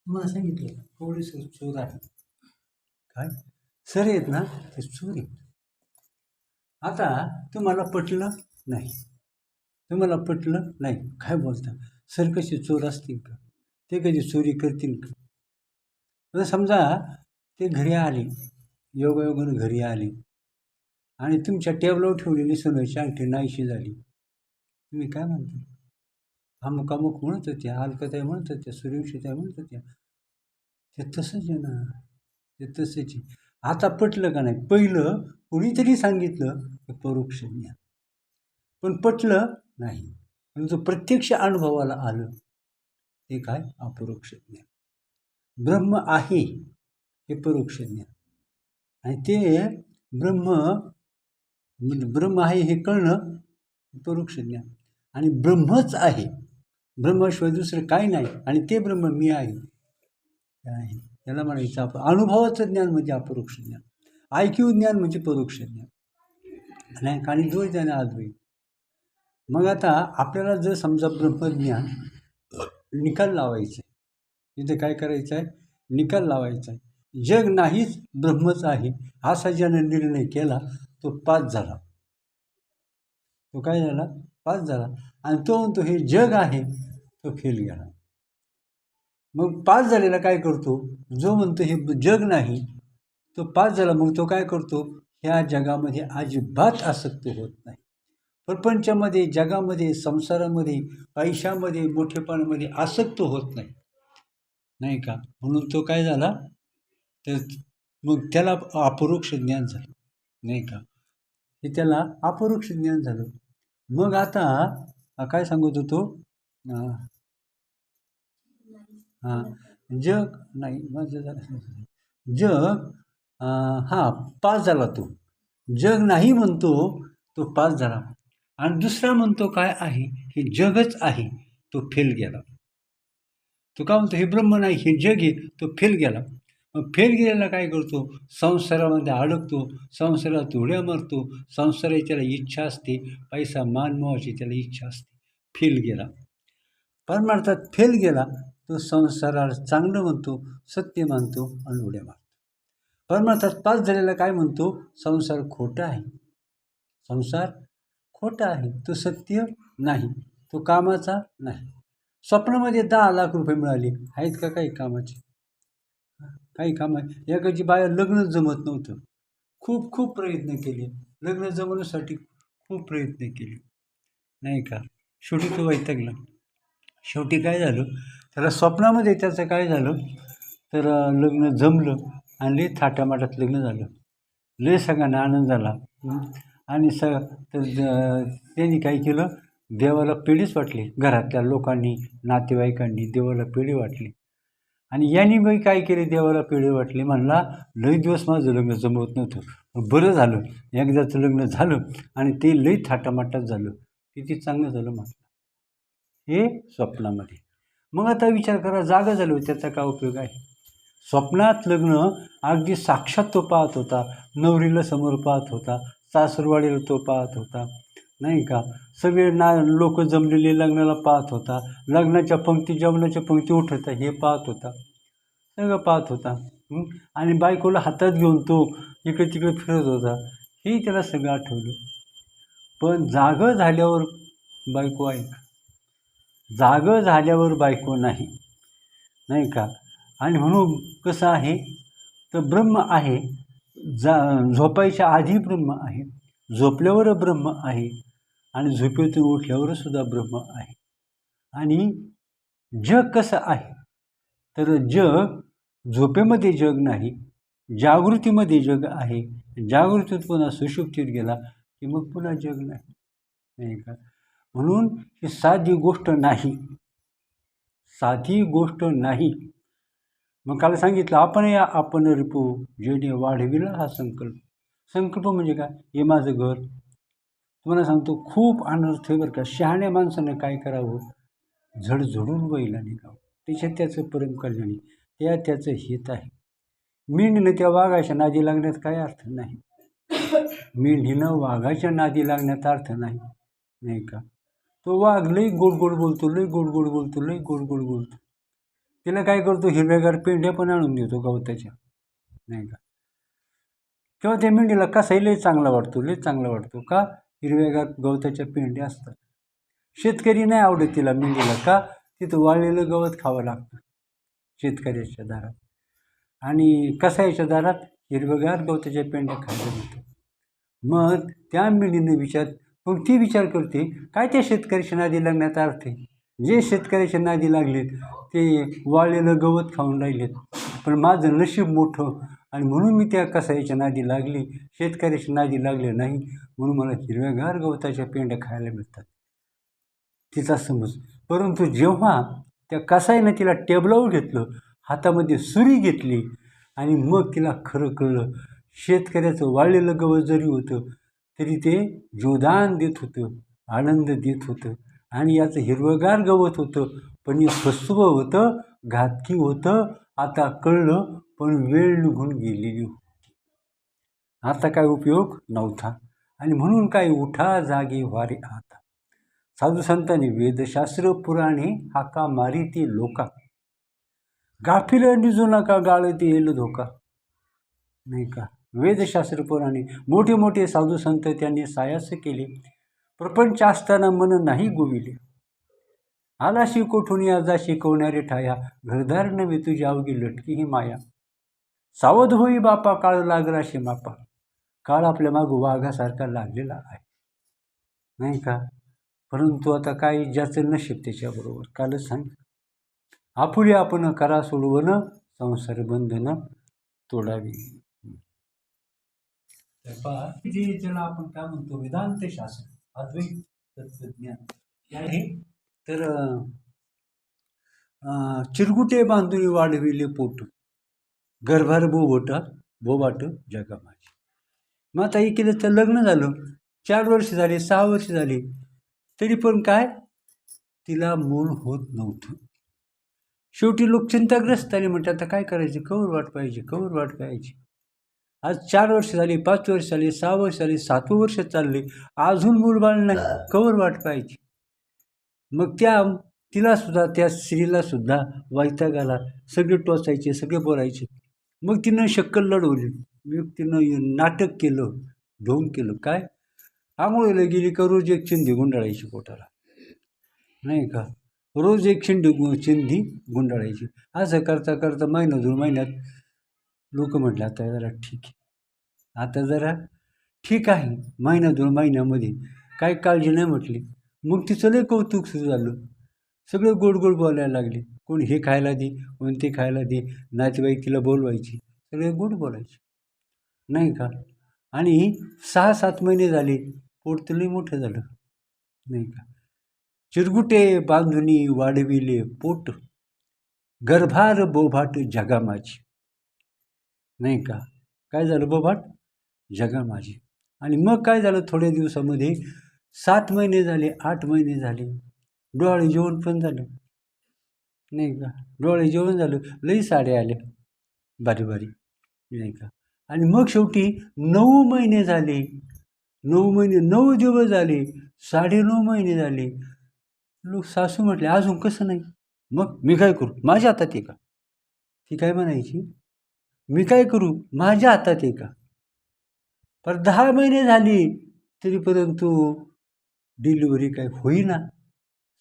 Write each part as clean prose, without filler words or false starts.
तुम्हाला सांगितलं थोडेसे चोर आहे. काय सर आहेत ना, ते चोर आहेत. आता तुम्हाला पटलं नाही, तुम्हाला पटलं नाही, काय बोलता? सर कसे चोर असतील का? ते कधी चोरी करतील का? आता समजा ते घरी आले, योगायोगानं घरी आले आणि तुमच्या टेबलावर ठेवलेली सोन्याची अंगठी नाहीशी झाली, तुम्ही काय म्हणता? अमुक अमुक म्हणत होत्या, अलकाताई म्हणत होत्या, सूर्यवंशीताई म्हणत होत्या. ते तसंच आहे ना, ते तसंच आहे. आता पटलं का नाही? पहिलं कोणीतरी सांगितलं की परोक्ष ज्ञान, पण पटलं नाही. परंतु प्रत्यक्ष अनुभवाला आलं ते काय? अपरोक्ष ज्ञान. ब्रह्म आहे हे परोक्ष ज्ञान, आणि ते ब्रह्म म्हणजे ब्रह्म आहे हे कळणं परोक्ष ज्ञान. आणि ब्रह्मच आहे, ब्रह्माशिवाय दुसरं काही नाही, आणि ते ब्रह्म मी आहे. आहे त्याला म्हणायचं आपण अनुभवाचं ज्ञान म्हणजे अपरोक्ष ज्ञान. ऐक्यू ज्ञान म्हणजे परोक्ष ज्ञान, नाही आणि द्वैत आणि अद्वैत. मग आता आपल्याला जर समजा ब्रह्मज्ञान निकाल लावायचा आहे, इथे काय करायचं आहे? निकाल लावायचा आहे. जग नाहीच ब्रह्मच आहे असा ज्यानं निर्णय केला तो पास झाला. तो काय झाला? पास झाला. आणि तो म्हणतो हे जग आहे, तो फेल गेला. मग पास झालेला काय करतो? जो म्हणतो हे जग नाही, तो पास झाला. मग तो काय करतो? ह्या जगामध्ये अजिबात आसक्त होत नाही. प्रपंचामध्ये, जगामध्ये, संसारामध्ये, पैशामध्ये, मोठेपणामध्ये आसक्त होत नाही, नाही का? म्हणून तो काय झाला? तर मग त्याला अपरोक्ष ज्ञान झालं, नाही का? हे त्याला अपरोक्ष ज्ञान झालं. मग आता काय सांगत होतो? हां, जग नाही माझं जग हां, पास झाला तो. जग नाही म्हणतो तो पास झाला. आणि दुसरा म्हणतो काय आहे? हे जगच आहे, तो फेल गेला. तो काय म्हणतो? हे ब्रह्म नाही, हे जग आहे, तो फेल गेला. मग फेल गेलेला काय करतो? संसारामध्ये अडकतो, संसारात उड्या मारतो, संसाराची त्याला इच्छा असते, पैसा मान मोहाची त्याला इच्छा असते. फेल गेला. परमार्थात फेल गेला तो संसाराला चांगलं म्हणतो, सत्य मानतो आणि उड्या मारतो. परमार्थात पास झालेला काय म्हणतो? संसार खोटा आहे, संसार खोटा आहे, तो सत्य नाही, तो कामाचा नाही. स्वप्नामध्ये 10 लाख रुपये मिळाले, आहेत का काही कामाचे? काही काम आहे? एकाची बाया लग्न जमत नव्हतं, खूप खूप प्रयत्न केले, लग्न जमवण्यासाठी खूप प्रयत्न केले, नाही का? शेवटी तो वैतागला. शेवटी काय झालं? त्याला स्वप्नामध्ये त्याचं काय झालं? तर लग्न जमलं आणि लई थाटामाटात लग्न झालं, लय सगळ्यांना आनंद झाला. आणि तर त्यांनी काय केलं? देवाला पेढीच वाटली, घरातल्या लोकांनी, नातेवाईकांनी देवाला पेढी वाटली. आणि यांनी मग काय केले? देवाला पेढे वाटले. म्हणला लई दिवस माझं लग्न जमवत नव्हतं, बरं झालं एकदाचं लग्न झालं, आणि ते लई थाटामाटात झालं, किती चांगलं झालं म्हटलं. हे स्वप्नामध्ये. मग आता विचार करा, जागा झालो त्याचा काय उपयोग आहे? स्वप्नात लग्न अगदी साक्षात तो पाहत होता, नवरीला समोर पाहत होता, सासरवाडीला तो पाहत होता, नाही का? सगळे लोक जमलेले लग्नाला पाहत होता, लग्नाच्या पंक्ती, जेवणाच्या पंक्ती उठत हे पाहत होता, सगळं पाहत होता. आणि बायकोला हातात घेऊन तो इकडे तिकडे फिरत होता, हे त्याला सगळं आठवलं. पण जागं झाल्यावर बायको आहे का? जागं झाल्यावर बायको नाही, नाही का? आणि म्हणून कसं आहे? तर ब्रह्म आहे, झोपायच्या आधी ब्रह्म आहे, झोपल्यावर ब्रह्म आहे, आणि झोपेतून उठल्यावर सुद्धा ब्रह्म आहे. आणि जग कसं आहे? तर जग झोपेमध्ये जग नाही, जागृतीमध्ये जग आहे. जागृतीत पुन्हा सुषुप्तीत गेला की मग पुन्हा जग नाही, नाही का? म्हणून ही साधी गोष्ट नाही, साधी गोष्ट नाही. मग काल सांगितलं आपण रिपू जेणे वाढविला हा संकल्प. संकल्प म्हणजे काय? हे माझं घर. तुम्हाला सांगतो खूप अनर्थ आहे बरं का. शहाण्या माणसानं काय करावं? झडझडून बैला निघावं, त्याच्यात त्याचं परम कल्याणी, त्याचं हित आहे. मेंढीनं त्या वाघाच्या नादी लागण्यात काय अर्थ नाही, मेंढीनं वाघाच्या नादी लागण्यात अर्थ नाही, नाही का? तो वाघ लई गोड गोड बोलतो, लई गोड गोड बोलतो, लई गोड गोड बोलतो, तिला काय करतो, हिरव्यागार पेंढ्या पण आणून देतो गवताच्या, नाही का. किंवा त्या मेंढीला कसाही लय चांगला वाटतो, लय चांगला वाटतो का, हिरव्यागार गवताच्या पेंढ्या असतात. शेतकरी नाही आवडत तिला मेंढीला, का तिथं वाळलेलं गवत खावं लागतं शेतकऱ्याच्या दारात, आणि कसाईच्या दारात हिरव्यागार गवताच्या पेंढ्या खायला मिळतात. मग त्या मेंढीने मग ती विचार करते, काय त्या शेतकऱ्याच्या नादी लागण्याचा अर्थ आहे. जे शेतकऱ्याच्या नादी लागलेत ते वाळलेलं गवत खाऊन राहिलेत, पण माझं नशीब मोठं, आणि म्हणून मी त्या कसाईच्या नादी लागली, शेतकऱ्याच्या नादी लागले नाही, म्हणून मला हिरव्यागार गवताच्या पेंढ्या खायला मिळतात, तिचा समज. परंतु जेव्हा त्या कसाईनं तिला टेबलावर घेतलं, हातामध्ये सुरी घेतली, आणि मग तिला खरं कळलं, शेतकऱ्याचं वाळलेलं गवत जरी होतं तरी ते जीवदान देत होतं, आनंद देत होतं, आणि याचं हिरवंगार गवत होतं, पण हे फसवं होतं, घातकी होतं. आता कळलं, पण वेळ निघून गेलेली होती, आता काय उपयोग नव्हता. आणि म्हणून काय, उठा जागे वारे आता, साधू संतांनी वेदशास्त्र पुराणे हाका मारी ती लोका, गाफील निजू नका गाळती येईल धोका, नाही का. वेदशास्त्र पुराणे मोठे मोठे साधू संत त्यांनी सायास केले, प्रपंच असताना मन नाही गोविले, आलाशी कोठून आजा शिकवणारे ठाया, घरदार नव्हे तुझी अवघी लटकी ही माया, सावध होई बापा काळ लागलाशी मापा, काळ आपल्या मागं वाघासारखा लागलेला आहे, नाही का. परंतु आता काय, ज्याचं नशीब त्याच्याबरोबर. कालच सांग, आपुले आपण करा सोडवण, संसार बंधन तोडावी. जे ज्याला आपण काय म्हणतो वेदांत शास्त्र, अद्वैत तत्वज्ञान आहे. तर चिरगुटे बांधून वाढविले पोट, गर्भार बोबाट जगा माझी. मग आता एकीचं लग्न झालं, 4 वर्ष झाले, 6 वर्ष झाली, तरी पण काय तिला मूल होत नव्हतं. शेवटी लोक चिंताग्रस्त आले, म्हणतात आता काय करायचं, कवर वाट पाहिजे. आज 4 वर्ष झाली, 5 वर्ष झाली, 6 वर्ष झाली, 7वं वर्ष चालले, अजून मूलबाळ नाही, कवर वाट पाहिजे. मग तिला सुद्धा, त्या स्त्रीला सुद्धा वैताग आला, सगळे टोचायचे, सगळे बोलायचे. मग तिनं शक्कल लढवली, मग तिनं नाटक केलं, ढोंग केलं. काय, आंघोळीला गेली का रोज एक चिंधी गुंडाळायची पोटाला, नाही का, रोज एक चिंधी गुंडाळायची. असं करता करता महिन्यात लोक म्हटलं आता जरा ठीक आहे. महिना 2 महिन्यामध्ये काही काळजी नाही म्हटली. मग तिचं लय कौतुक सुरू झालं, सगळे गोड बोलायला लागले. कोण हे खायला दे, कोण ते खायला दे, नातेवाईक तिला बोलवायची, सगळे गोड बोलायचे, नाही का. आणि 6-7 महिने झाले, पोट तर लय मोठं झालं, नाही का. चिरगुटे बांधुनी वाढविले पोट, गर्भार बोभाट जगा माझी, नाही का. काय झालं, बोभाट जगा माझी. आणि मग काय झालं, थोड्या दिवसामध्ये 7 महिने झाले, 8 महिने झाले, डोळे जेवण पण झालं, नाही का. डोळे जेवण झालं, लई साड्या आल्या बारी, नाही का. आणि मग शेवटी 9 महिने झाले, 9 दिवस झाले, 9.5 महिने झाले. लोक सासू म्हटले अजून कसं नाही. मग मी काय करू, माझ्या हातात आहे का. ती काय म्हणायची, मी काय करू, माझ्या हातात आहे का. पर 10 महिने झाली तरी परंतु डिलिव्हरी काय होईना.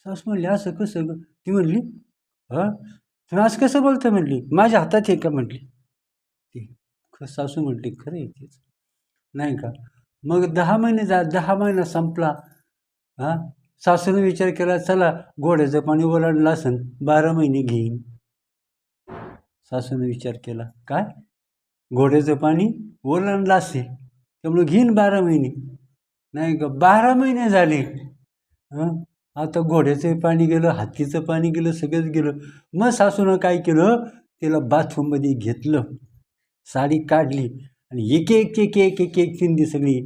सासू म्हणली असं कसं. ती म्हणली तुम्ही असं कसं बोलता, म्हणली माझ्या हातात आहे का, म्हटली. ती सासू म्हटली खरं आहे तेच, नाही का. मग 10 महिना संपला. सासूने विचार केला, चला घोड्याचं पाणी ओलांडलं असन, 12 महिने घेईन. सासूने विचार केला, काय घोड्याचं पाणी ओलांडलं असेल त्यामुळे घेईन 12 महिने, नाही का. 12 महिने झाले, आता घोड्याचं पाणी गेलं, हत्तीचं पाणी गेलं, सगळंच गेलं. मग सासूनं काय केलं, तिला बाथरूममध्ये घेतलं, साडी काढली आणि एक चिंदी सगळी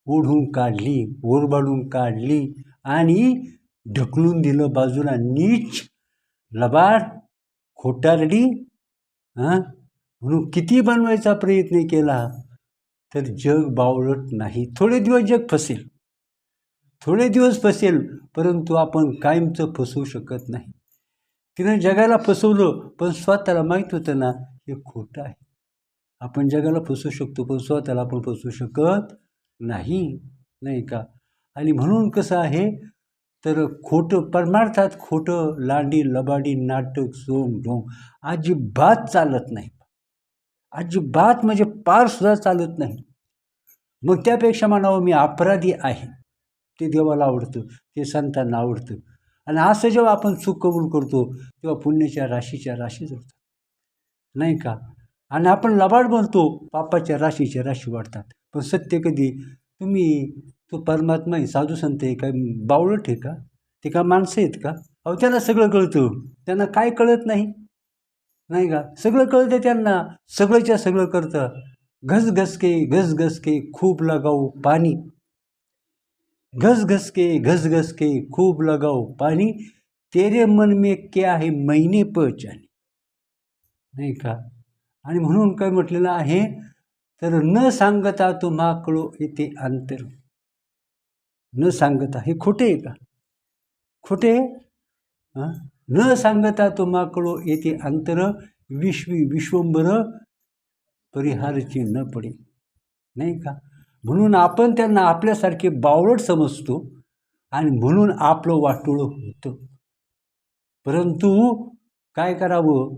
ओढून काढली, ओरबाडून काढली आणि ढकलून दिलं बाजूला. नीच लबाड खोटारडी म्हणून किती बनवायचा प्रयत्न केला तर जग बावळट नाही. थोडे दिवस जग फसेल, परंतु आपण कायमचं फसवू शकत नाही. तिनं जगाला फसवलं, पण स्वतःला माहीत होतं ना हे खोटं आहे. आपण जगाला फसवू शकतो, पण स्वतःला आपण फसवू शकत नाही, नाही का? आणि म्हणून कसं आहे, तर खोटं परमार्थात खोटं, लांडी लबाडी, नाटक, सोंग ढोंग अजिबात चालत नाही. अजिबात म्हणजे पारसुद्धा चालत नाही. मग त्यापेक्षा म्हणावं मी अपराधी आहे, ते देवाला आवडतं, ते संतांना आवडतं. आणि असं जेव्हा आपण चूक कबूल करतो तेव्हा पुण्याच्या राशीच्या राशी जडतात, नाही का? आणि आपण लबाड बनतो, पापाच्या राशीच्या राशी वाढतात. पण सत्य कधी तो परमात्मा आहे, साधू संत आहे, काय बावळट आहे का? ते का माणसं आहेत का? अहो त्यांना सगळं कळतं, त्यांना काय कळत नाही, नाही का? सगळं कळतं त्यांना, सगळंच्या सगळं करतं. घस घस के खूप लगाऊ पाणी, घस के खूप लगाऊ पाणी, तेरे मन में क्या है मैंने पहचानी, नाही का? आणि म्हणून काय म्हटलेलं आहे, तर न सांगता तुम्हा कळो येते अंतर. न सांगता हे खोटे आहे का? खोटे? न सांगता तुम्हा कळो येते अंतर, विश्वंभर परिहारची न पडे, नाही का? म्हणून आपण त्यांना आपल्यासारखे बावळट समजतो आणि म्हणून आपलं वाटोळं होतं. परंतु काय करावं,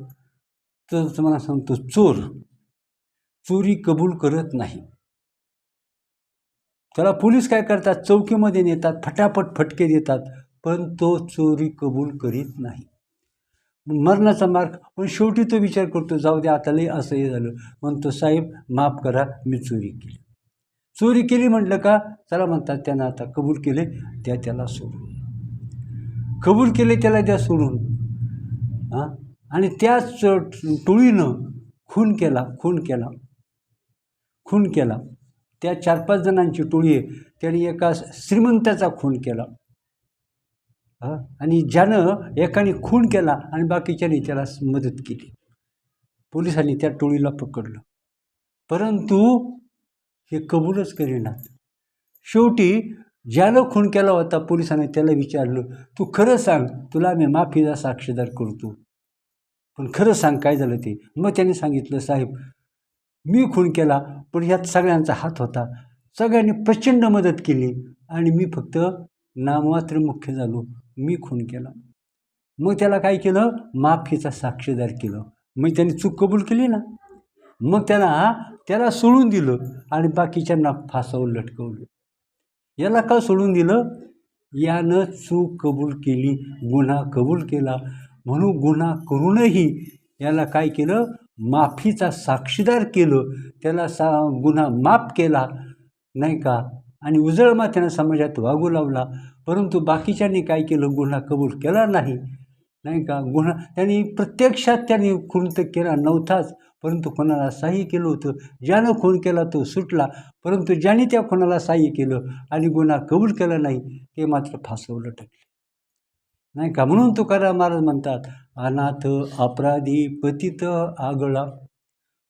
तर तुम्हाला सांगतो, चोरी कबूल करत नाही. त्याला पोलीस काय करतात, चौकीमध्ये नेतात, फटाफट फटके देतात, पण तो चोरी कबूल करीत नाही. मरणाचा मार्ग. पण शेवटी तो विचार करतो, जाऊ दे आता लई असं हे झालं, म्हणतो साहेब माफ करा, मी चोरी केली म्हटलं का चला म्हणतात, त्यानं आता कबूल केले, त्याला सोडून, कबूल केले त्याला द्या सोडून. आणि त्याच टोळीनं खून केला. त्या 4-5 जणांची टोळी आहे, त्याने एका श्रीमंताचा खून केला. आणि ज्यानं एकाने खून केला आणि बाकीच्याने त्याला मदत केली. पोलिसांनी त्या टोळीला पकडलं, परंतु हे कबूलच करेनात. शेवटी ज्यानं खून केला होता, पोलिसांनी त्याला विचारलं, तू खरं सांग, तुला मी माफीचा साक्षीदार करतो, पण खरं सांग काय झालं ते. मग त्याने सांगितलं, साहेब मी खून केला, पण ह्यात सगळ्यांचा हात होता, सगळ्यांनी प्रचंड मदत केली आणि मी फक्त नाममात्र मुख्य झालो, मी खून केला. मग त्याला काय केलं, माफीचा साक्षीदार केलं. मग त्याने चूक कबूल केली ना, मग त्याला सोडून दिलं आणि बाकीच्यांना फासावर लटकवलं. याला का सोडून दिलं, यानं चूक कबूल केली, गुन्हा कबूल केला, म्हणून गुन्हा करूनही याला काय केलं, माफीचा साक्षीदार केलं, त्याला गुन्हा माफ केला, नाही का? आणि उजळमा त्यानं समाजात वागू लावला. परंतु बाकीच्यांनी काय केलं, गुन्हा कबूल केला नाही, नाही का? त्यांनी प्रत्यक्षात त्यांनी खून तर केला नव्हताच, परंतु कोणाला सहाय्य केलं होतं. ज्यानं खून केला तो सुटला, परंतु ज्याने त्या कोणाला सहाय्य केलं आणि गुन्हा कबूल केला नाही ते मात्र फासावर लटकले, नाही का? म्हणून तुकाराम महाराज म्हणतात, अनाथ अपराधी पतित आगळा,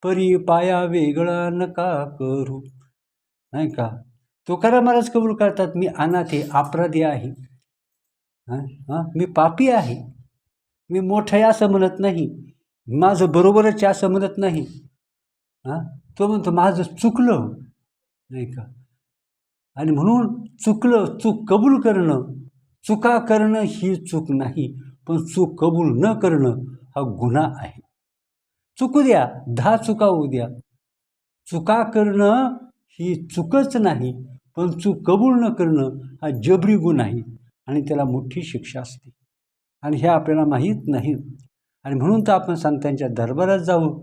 परी पाया वेगळा नका करू, नाही का? तुकाराम महाराज कबूल करतात, मी अनाथ आहे, अपराधी आहे, मी पापी आहे, मी मोठं आहे असं म्हणत नाही, माझं बरोबरच असं म्हणत नाही. तो म्हणतो माझं चुकलं, नाही का? आणि म्हणून चूक कबूल करणं, चुका करणं ही चूक नाही, पण चूक कबूल न करणं हा गुन्हा आहे. चुकू द्या, 10 चुका होऊ द्या, चुका करणं ही चूकच नाही, पण चूक कबूल न करणं हा जबरी गुन्हा आहे आणि त्याला मोठी शिक्षा असते आणि हे आपल्याला माहीत नाही. आणि म्हणून तर आपण संतांच्या दरबारात जावं,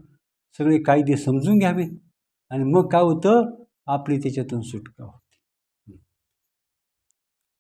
सगळे कायदे समजून घ्यावे आणि मग काय होतं, आपली त्याच्यातून सुटका होते.